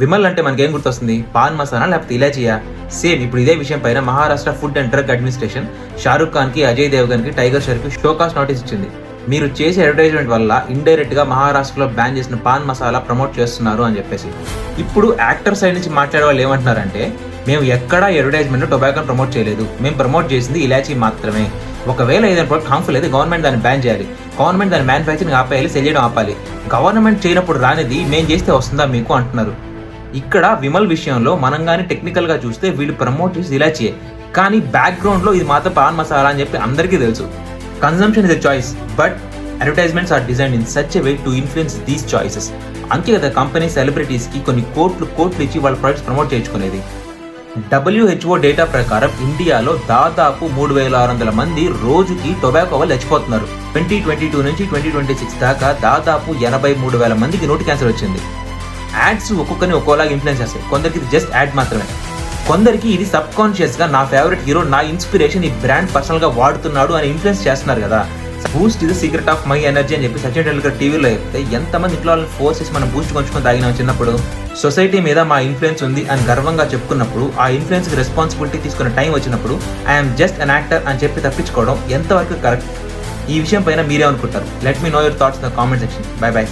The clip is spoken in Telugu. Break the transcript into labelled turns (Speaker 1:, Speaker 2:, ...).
Speaker 1: విమల్ అంటే మనకేం గుర్తొస్తుంది? పాన్ మసాలా లేకపోతే ఇలాచియా? సేమ్ ఇప్పుడు ఇదే విషయం పైన Maharashtra food and drug administration Shahrukh Khan కి, అజయ్ దేవగన్ కి, టైగర్ షెర్ కి షోకాస్ నోటీస్ ఇచ్చింది. మీరు చేసే అడ్వర్టైజ్మెంట్ వల్ల ఇండైరెక్ట్ గా మహారాష్ట్రలో బ్యాన్ చేసిన పాన్ మసాలా ప్రమోట్ చేస్తున్నారు అని చెప్పేసి. ఇప్పుడు యాక్టర్ సైడ్ నుంచి మాట్లాడే వాళ్ళు ఏమంటున్నారంటే, మేము ఎక్కడా అడ్వర్టైజ్మెంట్ టొబాకోని ప్రమోట్ చేయలేదు, మేము ప్రమోట్ చేసింది ఇలాచీ మాత్రమే. ఒకవేళ ఏదైనా ప్రోడక్ట్ హార్మ్ఫుల్ అయితే గవర్నమెంట్ దాన్ని బ్యాన్ చేయాలి, గవర్నమెంట్ దాని మ్యానుఫ్యాక్చరింగ్ ఆపేయాలి, సెల్ చేయడం ఆపాలి. గవర్నమెంట్ చేయనప్పుడు రానిది మేము చేస్తే వస్తుందా మీకు అంటున్నారు. ఇక్కడ విమల్ విషయంలో మనం కానీ టెక్నికల్ గా చూస్తే వీళ్ళు ప్రమోట్ చేసి ఇలాచీయే, కానీ బ్యాక్గ్రౌండ్ లో ఇది మాత్రం పాన్ మసాలా అని చెప్పి అందరికీ తెలుసు. Consumption is a choice, but advertisements are designed in such a way to influence these choices. అంతే కదా కంపెనీ సెలబ్రిటీస్ కి కొన్ని కోట్లు ఇచ్చి వాళ్ళ ప్రొడక్ట్స్ ప్రమోట్ చేయించుకునేది. WHO డేటా ప్రకారం ఇండియాలో దాదాపు 3,600 మంది రోజుకి టొబాకో వల్ల చచ్చిపోతున్నారు. 2022 నుంచి 2026 దాకా దాదాపు 83,000 మందికి నోటి క్యాన్సర్ వచ్చింది. యాడ్స్ ఒక్కొక్కరిని ఒక్కోలాగా ఇన్ఫ్లుయెన్స్ చేస్తాయి. కొందరికి ఇది జస్ట్ యాడ్ మాత్రమే, కొందరికి ఇది సబ్ కాన్షియస్ గా నా ఫేవరెట్ హీరో, నా ఇన్స్పిరేషన్, ఈ బ్రాండ్ పర్సనల్ గా వాడుతున్నాడు అని ఇన్ఫ్లుయెన్స్ చేస్తున్నారు కదా. బూస్ట్ ఇది సీక్రెట్ ఆఫ్ మై ఎనర్జీ అని చెప్పి సచిన్ టెండూల్కర్ టీవీలో చెప్తే ఎంతమంది ఇంట్లో వాళ్ళని ఫోర్స్ చేసి మనం బూస్ట్ కొంచుకొని తాగినాం చిన్నప్పుడు. సొసైటీ మీద మా ఇన్ఫ్లుయెన్స్ ఉంది అని గర్వంగా చెప్పుకున్నప్పుడు, ఆ ఇన్ఫ్లుయెన్స్ కి రెస్పాన్సిబిలిటీ తీసుకునే టైం వచ్చినప్పుడు ఐఎమ్ జస్ట్ అన్ యాక్టర్ అని చెప్పి తప్పించుకోవడం ఎంతవరకు కరెక్ట్? ఈ విషయం పైన మీరేమనుకుంటారు? Let me know your thoughts in the comment section. Bye by.